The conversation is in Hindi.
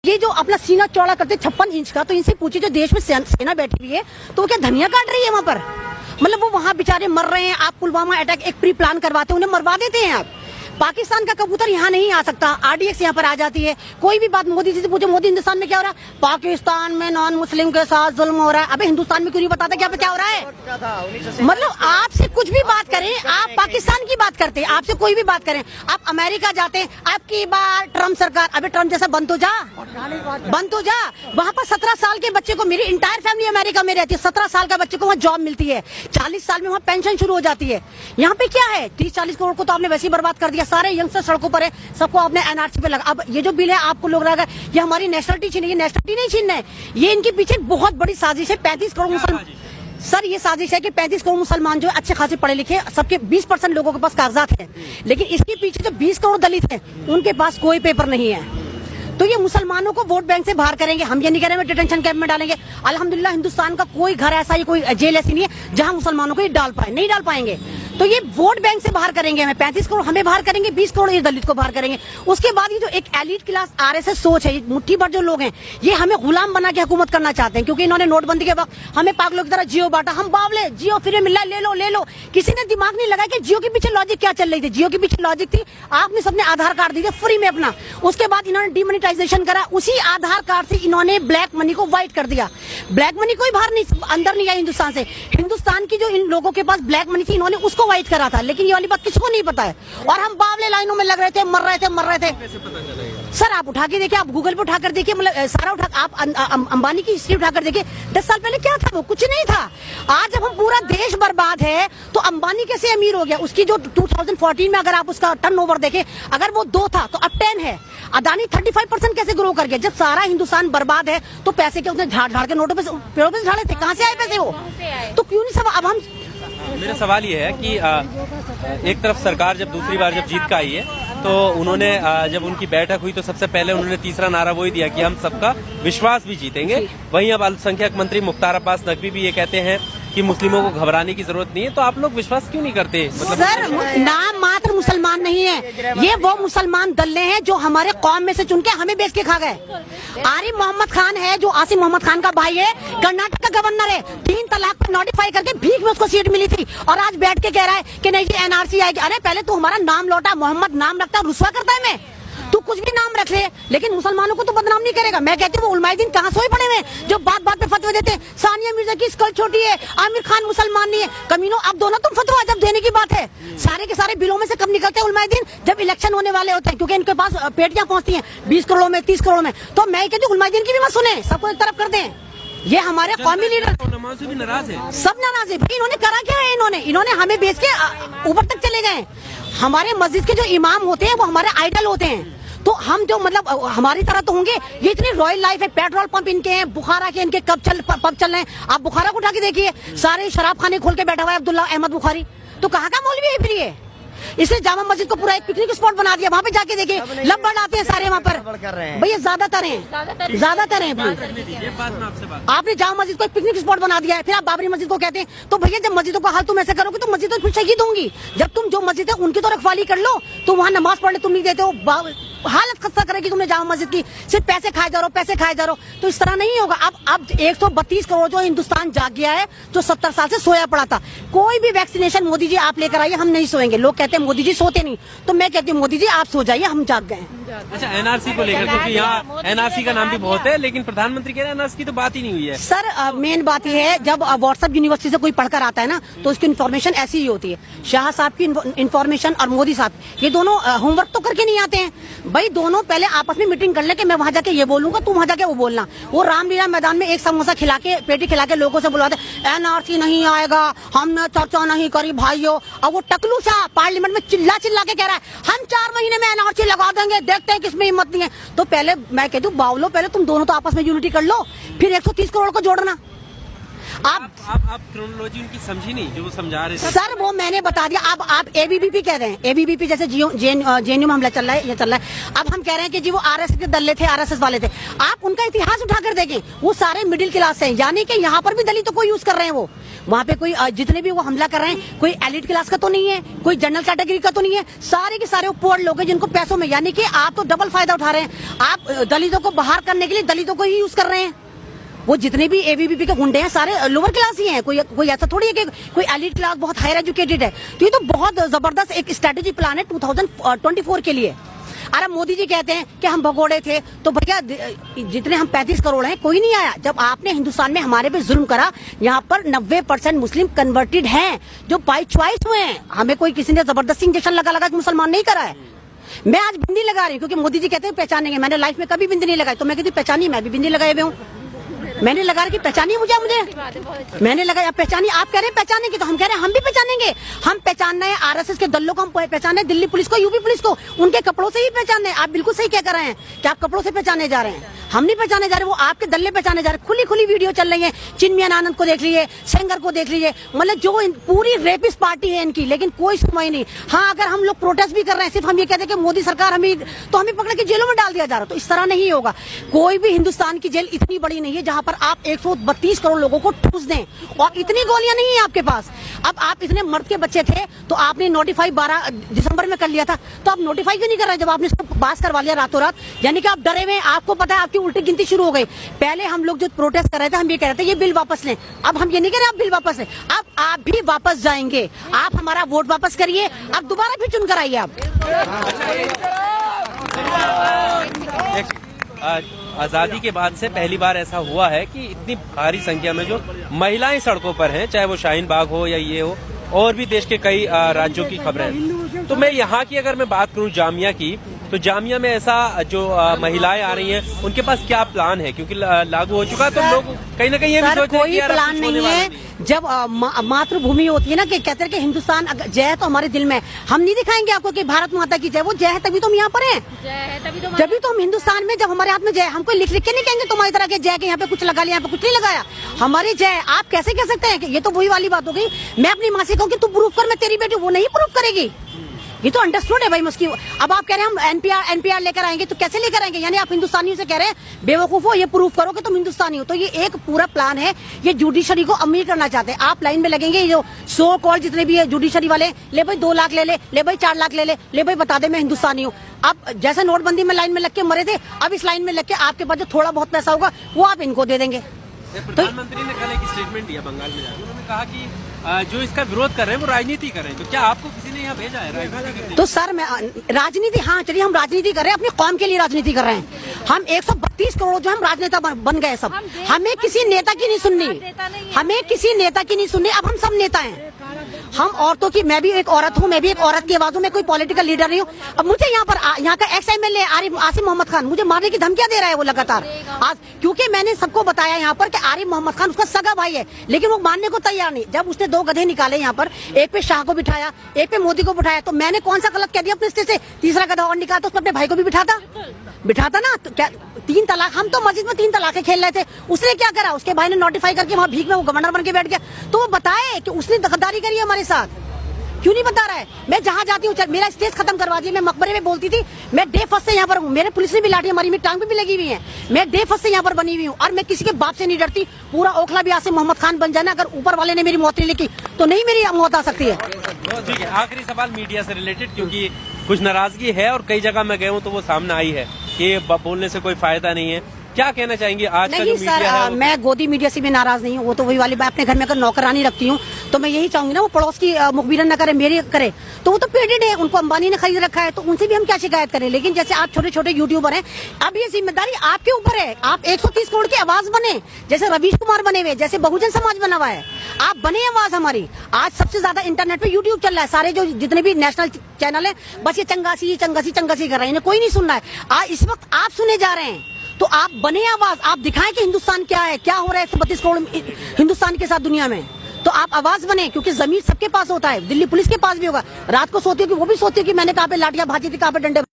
ये जो अपना सीना चौड़ा करते 56 इंच का, तो इनसे पूछे जो देश में सेना बैठी हुई है तो वो क्या धनिया काट रही है वहाँ पर? मतलब वो वहाँ बेचारे मर रहे हैं, आप पुलवामा अटैक एक प्री प्लान करवाते हैं, उन्हें मरवा देते हैं आप। पाकिस्तान का कबूतर यहाँ नहीं आ सकता, आरडीएक्स यहाँ पर आ जाती है। कोई भी बात मोदी जी से पूछे, मोदी हिंदुस्तान में क्या हो रहा है? पाकिस्तान में नॉन मुस्लिम के साथ जुल्म हो रहा है। अबे हिंदुस्तान में क्यों नहीं बताता क्या हो रहा है? मतलब आपसे कुछ भी बात करें, आप पाकिस्तान की बात करते हैं, आपसे कोई भी बात करें, आप अमेरिका जाते हैं, आपकी बार ट्रम्प सरकार, अबे ट्रम्प जैसा बंद तो जा। वहाँ पर 17 साल के बच्चे को, मेरी इंटायर फैमिली अमेरिका में रहती है, 17 साल का बच्चे को वहाँ जॉब मिलती है, 40 साल में वहाँ पेंशन शुरू हो जाती है। यहाँ पे क्या है? 30-40 करोड़ को तो आपने वैसे ही बर्बाद कर दिया। सारे यंगस्टर सड़कों पर है, सबको आपने एनआरसी पे लगा। अब ये जो बिल है, आपको लोग लगा ये हमारी नेशनलिटी छीन है, ये नेशनलिटी नहीं छीनना है, ये इनके पीछे बहुत बड़ी साजिश है। 35 करोड़ मुसलमान, सर ये साजिश है कि 35 करोड़ मुसलमान जो अच्छे खासे पढ़े लिखे, सबके 20% लोगों के पास कागजात है, लेकिन इसके पीछे जो 20 करोड़ दलित है उनके पास कोई पेपर नहीं है। तो ये मुसलमानों को वोट बैंक से बाहर करेंगे। हम ये नहीं कह रहे हैं डिटेंशन कैंप में डालेंगे। अल्हम्दुलिल्लाह हिंदुस्तान का कोई घर ऐसा ही, कोई जेल ऐसी नहीं है जहां मुसलमानों को ये नहीं डाल पाएंगे। तो ये वोट बैंक से बाहर करेंगे, हमें 35 करोड़ हमें बाहर करेंगे, 20 करोड़ ये दलित को बाहर करेंगे। उसके बाद ये जो एक एलिट क्लास आरएसएस सोच है, मुट्ठी भर जो लोग हैं, ये हमें गुलाम बना के हुकूमत करना चाहते हैं, क्योंकि इन्होंने नोटबंदी के वक्त हमें पागलों की तरह जियो बांटा। हम बावले, जियो फ्री मिल रहा है, ले लो। किसी ने दिमाग नहीं लगाया कि जियो के पीछे लॉजिक क्या चल रही थी। जियो के पीछे लॉजिक थी, आपने सबने आधार कार्ड दिए फ्री में अपना, उसके बाद इन्होंने डिमोनेटाइजेशन करा, उसी आधार कार्ड से इन्होंने ब्लैक मनी को व्हाइट कर दिया। ब्लैक मनी कोई बाहर नहीं, अंदर नहीं आई हिंदुस्तान से। हिंदुस्तान की जो इन लोगों के पास ब्लैक मनी थी, इन्होंने उसको व्हाइट करा था, लेकिन ये वाली बात किसको नहीं पता है। और हम बावले लाइनों में लग रहे थे, मर रहे थे। सर आप उठा के देखिए, आप गूगल पे उठाकर देखिए, मतलब सारा आप अंबानी की हिस्ट्री उठाकर देखिए। 10 साल पहले क्या था? वो कुछ नहीं था। आज जब हम पूरा देश बर्बाद है तो अंबानी कैसे अमीर हो गया? उसकी जो 2014 में अगर आप उसका टर्नओवर देखें, अगर वो 2 था तो अब 10 है। अदानी 35% कैसे ग्रो कर गया? जब सारा हिंदुस्तान बर्बाद है तो पैसे के उसने झाड़ के नोटों पे, पेड़ों पे झाड़े थे। कहाँ से आए पैसे वो? तो क्यों नहीं सब? अब हम, मेरा सवाल ये है कि एक तरफ सरकार जब दूसरी बार जब जीत का आई है तो उन्होंने जब उनकी बैठक हुई तो सबसे पहले उन्होंने तीसरा नारा वही दिया कि हम सबका विश्वास भी जीतेंगे। वहीं अब अल्पसंख्यक मंत्री मुख्तार अब्बास नकवी भी ये कहते हैं कि मुस्लिमों को घबराने की जरूरत नहीं है। तो आप लोग विश्वास क्यों नहीं करते? मतलब सर नाम मात्र मुसलमान नहीं है, ये वो मुसलमान दल्ले हैं जो हमारे कौम में से चुन के हमें बेच के खा गए। आरिफ मोहम्मद खान है जो आसिम मोहम्मद खान का भाई है, कर्नाटक का गवर्नर है, 3 तलाक पर नोटिफाई करके भीख में उसको सीट मिली थी, और आज बैठ के कह रहा है कि नहीं जी एनआरसी आएगी। अरे पहले तू हमारा नाम लौटा, मोहम्मद नाम रखता है, रुस्वा करता है। मैं तू कुछ भी नाम रख ले, लेकिन मुसलमानों को तो बदनाम नहीं करेगा। मैं कहती हूँ वो उलमाए-दीन कहाँ सोए पड़े हैं जो बात बात पे फतवे देते हैं। सानिया मिर्जा की स्कल छोटी है, आमिर खान मुसलमान नहीं है। कमीनों अब दोनों तुम फतवा जब देने की बात है, सारे के सारे बिलों में से कब निकलते हैं उलमाए-दीन? जब इलेक्शन होने वाले होते हैं, क्योंकि इनके पास पेटियां पहुंचती हैं 20 करोड़ में, 30 करोड़ में। तो मैं कहती हूँ उलमाए-दीन की भी मत सुने, सबको एक तरफ कर दें। ये हमारे कौमी लीडर भी नाराज है, सब नाराज है। भाई इन्होंने करा क्या है? इन्होंने हमें बेच के ऊपर तक चले गए। हमारे मस्जिद के जो इमाम होते हैं वो हमारे आइडल होते हैं, तो हम जो मतलब हमारी तरह तो होंगे। ये इतनी रॉयल लाइफ है, पेट्रोल पंप इनके हैं, बुखारा के इनके पब चल रहे हैं। आप बुखारा को उठा के देखिए, सारे शराब खाने खोल के बैठा हुआ है अब्दुल्ला अहमद बुखारी। तो कहाँ का मौलवी है फिर ये? इसलिए जामा मस्जिद को पूरा एक पिकनिक स्पॉट बना दिया। वहाँ पे जाके देखिए, लब्बड़ आते हैं सारे वहाँ पर। भैया ज्यादातर हैं। आपने जामा मस्जिद को एक पिकनिक स्पॉट बना दिया है, फिर आप बाबरी मस्जिद को कहते हैं। तो भैया जब मस्जिदों का हाल तुम ऐसे करोगे तो मस्जिद तो शहीद होंगी। जब तुम जो मस्जिद है उनकी तो रखवाली कर लो, तो वहाँ नमाज पढ़ने तुम नहीं देते हो। हालत खस्ता करेगी तुमने जामा मस्जिद की, सिर्फ पैसे खाए जा रहे हो। तो इस तरह नहीं होगा। अब 132 करोड़ जो हिंदुस्तान जाग गया है, जो 70 साल से सोया पड़ा था। कोई भी वैक्सीनेशन मोदी जी आप लेकर आइए, हम नहीं सोएंगे। लोग कहते हैं मोदी जी सोते नहीं, तो मैं कहती हूँ मोदी जी आप सो जाइए, हम जाग गए। अच्छा एनआरसी को लेकर, क्योंकि यहाँ एनआरसी का नाम भी बहुत है, लेकिन प्रधानमंत्री कह रहे हैं एनआरसी की तो बात ही नहीं हुई है। सर मेन बात यह है, जब व्हाट्सएप यूनिवर्सिटी से कोई पढ़कर आता है ना, तो उसकी इन्फॉर्मेशन ऐसी ही होती है। शाह साहब की इन्फॉर्मेशन और मोदी साहब, ये दोनों होमवर्क तो करके नहीं आते हैं। भाई दोनों पहले आपस में मीटिंग कर ले कि मैं वहां जाके ये बोलूंगा, तुम वहां जाके वो बोलना। वो रामलीला मैदान में एक समोसा खिला के, पेटी खिला के लोगों से बुलाते एनआरसी नहीं आएगा, हमने चर्चा नहीं करी भाइयों। और वो टकलू शाह पार्लियामेंट में चिल्ला के कह रहा है हम 4 महीने में एनआरसी लगा देंगे, देखते हैं किसमें हिम्मत नहीं है। तो पहले मैं कहती हूँ बावलो, पहले तुम दोनों तो आपस में यूनिटी कर लो, फिर 130 करोड़ को जोड़ना। आप क्रोनोलॉजी उनकी समझी नहीं जो वो समझा रहे थे। सर वो मैंने बता दिया। अब आप एबीवीपी कह रहे हैं, एबीवीपी जैसे जेएनयू में हमला चल रहा है, ये चल रहा है। अब हम कह रहे हैं कि जी वो आरएसएस के दल्ले थे, आरएसएस वाले थे। आप उनका इतिहास उठाकर देखें, वो सारे मिडिल क्लास से हैं, यानी कि यहाँ पर भी दलितों को यूज कर रहे हैं। वो वहाँ पे कोई जितने भी वो हमला कर रहे हैं, कोई एलिट क्लास का तो नहीं है, कोई जनरल कैटेगरी का तो नहीं है, सारे के सारे पुअर लोग हैं जिनको पैसों में, यानी कि आप तो डबल फायदा उठा रहे हैं। आप दलितों को बाहर करने के लिए दलितों को ही यूज कर रहे हैं। वो जितने भी एबीवीपी के गुंडे हैं सारे लोअर क्लास ही हैं, कोई ऐसा थोड़ी है कि कोई एलिट क्लास बहुत हायर एजुकेटेड है। तो ये तो बहुत जबरदस्त एक स्ट्रेटेजी प्लान है 2024 के लिए। अरे मोदी जी कहते हैं कि हम भगोड़े थे, तो भैया जितने हम 35 करोड़ हैं कोई नहीं आया। जब आपने हिंदुस्तान में हमारे पे जुल्म करा, यहाँ पर 90% मुस्लिम कन्वर्टेड हैं जो बाई चॉइस हुए हैं। हमें कोई किसी ने जबरदस्ती इंजेक्शन लगा के मुसलमान नहीं करा है। मैं आज बिंदी लगा रही हूँ क्योंकि मोदी जी कहते हैं पहचानेंगे। मैंने लाइफ में कभी बिंदी नहीं लगाई, तो मैं कहती पहचानी, मैं भी बिंदी लगाए हुए हूँ। मैंने लगा रखी, पहचानिए मुझे मैंने लगाया पहचानिए। आप कह रहे हैं पहचानेंगे, तो हम कह रहे हैं हम भी पहचानेंगे। हम पहचानना है आरएसएस के दल्लों को, हम पहचाने दिल्ली पुलिस को, यूपी पुलिस को, उनके कपड़ों से ही पहचाने। आप बिल्कुल सही कह रहे हैं कि आप कपड़ों से पहचाने जा रहे हैं, हम नहीं पहचाने जा रहे, वो आपके दल्ले पहचाने जा रहे। खुली खुली वीडियो चल रही है, चिन्मयान आनंद को देख लीजिए, सेंगर को देख लीजिए, मतलब जो पूरी रेपिस्ट पार्टी है इनकी, लेकिन कोई सुनवाई नहीं। हाँ, अगर हम लोग प्रोटेस्ट भी कर रहे हैं, सिर्फ हम ये कहते हैं कि मोदी सरकार हमें, तो हमें पकड़ के जेलों में डाल दिया जा रहा। तो इस तरह नहीं होगा। कोई भी हिंदुस्तान की जेल इतनी बड़ी नहीं है जहां पर आप 132 करोड़ लोगों को ठूस दें, और इतनी गोलियां नहीं है आपके पास। अब आप इतने मर्द के बच्चे थे तो आपने नोटिफाई 12 दिसंबर में कर लिया था, तो आप नोटिफाई क्यों नहीं कर रहे जब आपने इसको पास करवा लिया रातों रात? यानी कि आप डरे हुए, आपको पता है आपकी उल्टी गिनती शुरू हो गई। पहले हम लोग जो प्रोटेस्ट कर रहे थे, हम ये कह रहे थे ये बिल वापस लें। अब हम ये नहीं कह रहे आप बिल वापस लें, अब आप भी वापस जाएंगे। आप हमारा वोट वापस करिए, अब दोबारा फिर चुन कर आइए आप। आजादी के बाद से पहली बार ऐसा हुआ है कि इतनी भारी संख्या में जो महिलाएं सड़कों पर हैं, चाहे वो शाहीन बाग हो या ये हो, और भी देश के कई राज्यों की खबरें हैं। तो मैं यहाँ की अगर मैं बात करूँ जामिया की, तो जामिया में ऐसा जो महिलाएं आ रही हैं उनके पास क्या प्लान है? क्योंकि लागू हो चुका है, तो लोग कहीं ना कहीं ये भी सोचते हैं कि यार प्लान नहीं है। जब मातृभूमि होती है ना, कि कहते हैं कि हिंदुस्तान जय है तो हमारे दिल में, हम नहीं दिखाएंगे आपको कि भारत माता की जय, वो जय है तभी तो हम यहाँ पर हैं, तभी तो हम हिंदुस्तान में, जब हमारे हाथ में जय, हमको लिख लिख के नहीं कहेंगे तुम्हारी तरह के जय के यहाँ पे कुछ लगा लिया, यहाँ पे कुछ नहीं लगाया। हमारी जय आप कैसे कह सकते हैं? कि ये तो वही वाली बात हो गई, मैं अपनी माँ से कहूँ कि तू प्रूफ कर, मैं तेरी बेटी, वो नहीं प्रूफ करेगी। ये तो अंडरस्टूड है भाई मुश्किल। अब आप कह रहे हैं हम एनपीआर लेकर आएंगे, तो कैसे लेकर आएंगे? यानी आप हिंदुस्तानियों से कह रहे हैं बेवकूफो, ये प्रूफ करो कि तुम हिंदुस्तानी हो। तो ये एक पूरा प्लान है, ये जुडिशरी को अमीर करना चाहते हैं। आप लाइन में लगेंगे, जो सो कॉल जितने भी है जुडिशरी वाले, ले भाई 2 लाख ले ले भाई 4 लाख ले भाई बता दे मैं हिंदुस्तानी हूँ। अब जैसे नोटबंदी में लाइन में लग के मरे थे, अब इस लाइन में लग के आपके पास जो थोड़ा बहुत पैसा होगा वो आप इनको दे देंगे। प्रधानमंत्री ने कल एक स्टेटमेंट दिया बंगाल में जाकर, उन्होंने कहा कि जो इसका विरोध कर रहे हैं वो राजनीति कर रहे हैं। तो क्या आपको किसी ने यहाँ भेजा है राजनीति करने? तो सर मैं राजनीति, हाँ चलिए हम राजनीति कर रहे हैं, अपनी कौम के लिए राजनीति कर रहे हैं। हम 132 करोड़ जो हम राजनेता बन गए सब, हमें किसी नेता की नहीं सुननी, हमें किसी नेता की नहीं सुननी। अब हम सब नेता हैं, हम औरतों की, मैं भी एक औरत हूँ, मैं भी एक औरत की आवाज हूँ, मैं कोई पॉलिटिकल लीडर नहीं हूँ। अब मुझे यहाँ का एक्स एमएलए आसिफ मोहम्मद खान मुझे मारने की धमकियां दे रहा है वो लगातार आज, क्योंकि मैंने सबको बताया यहाँ पर कि आरिफ मोहम्मद खान उसका सगा भाई है, लेकिन वो मानने को तैयार नहीं। जब उसने 2 गधे निकाले यहाँ पर, एक पे शाह को बिठाया, एक पे मोदी को बिठाया, तो मैंने कौन सा गलत कह दिया अपने से? तीसरा गधा और निकाला तो उसने अपने भाई को भी बिठाता ना। तो क्या 3 तलाक, हम तो मस्जिद में 3 तलाकें खेल रहे थे, उसने क्या करा? उसके भाई ने नोटिफाई करके वहाँ भीख में वो गवर्नर बन के बैठ गया। तो वो बताए कि उसने गद्दारी करी है हमारे साथ, क्यों नहीं बता रहा है? मैं जहाँ जाती हूँ, मेरा स्टेज खत्म करवा दिया। मैं मकबरे में बोलती थी, मैं डे फर्स्ट से यहाँ पर हूँ, मेरे पुलिस ने भी लाठी हमारी में टांग पे भी लगी हुई है, मैं डे फर्स्ट से यहाँ पर बनी हुई हूँ, और मैं किसी के बाप से नहीं डरती। पूरा ओखला भी आसिफ मोहम्मद खान बन जाना, अगर ऊपर वाले ने मेरी मौत नहीं लिखी तो नहीं मेरी मौत आ सकती है। ठीक है, आखिरी सवाल मीडिया से रिलेटेड, क्योंकि कुछ नाराजगी है और कई जगह मैं गया हूँ तो वो सामने आई है कि बोलने से कोई फायदा नहीं है। क्या कहना चाहेंगे आज का जो मीडिया है? मैं गोदी मीडिया से भी नाराज नहीं हूँ, वो तो वही वाली बात, अपने घर में अगर नौकरानी रखती हूँ तो मैं यही चाहूंगी ना वो पड़ोस की मुखबिरन न करे, मेरी करे। तो वो तो पेडेड है, उनको अंबानी ने खरीद रखा है, तो उनसे भी हम क्या शिकायत करें? लेकिन जैसे आप छोटे छोटे यूट्यूबर हैं, अब ये जिम्मेदारी आपके ऊपर है, आप 130 करोड़ की आवाज बने, जैसे रवीश कुमार बने हुए, जैसे बहुजन समाज बना हुआ है, आप बने आवाज हमारी। आज सबसे ज्यादा इंटरनेट पे यूट्यूब चल रहा है, सारे जो जितने भी नेशनल चैनल है बस ये चंगासी चंगासी चंगासी कर रहे हैं, इन्हें कोई नहीं सुन रहा है। आज इस वक्त आप सुने जा रहे हैं, तो आप बने आवाज, आप दिखाएं कि हिंदुस्तान क्या है, क्या हो रहा है 132 करोड़ हिंदुस्तान के साथ दुनिया में। तो आप आवाज बने, क्योंकि जमीर सबके पास होता है, दिल्ली पुलिस के पास भी होगा। रात को सोती है कि वो भी सोती है कि मैंने कहाँ पे लाठियां भाजी थी, कहाँ पे डंडे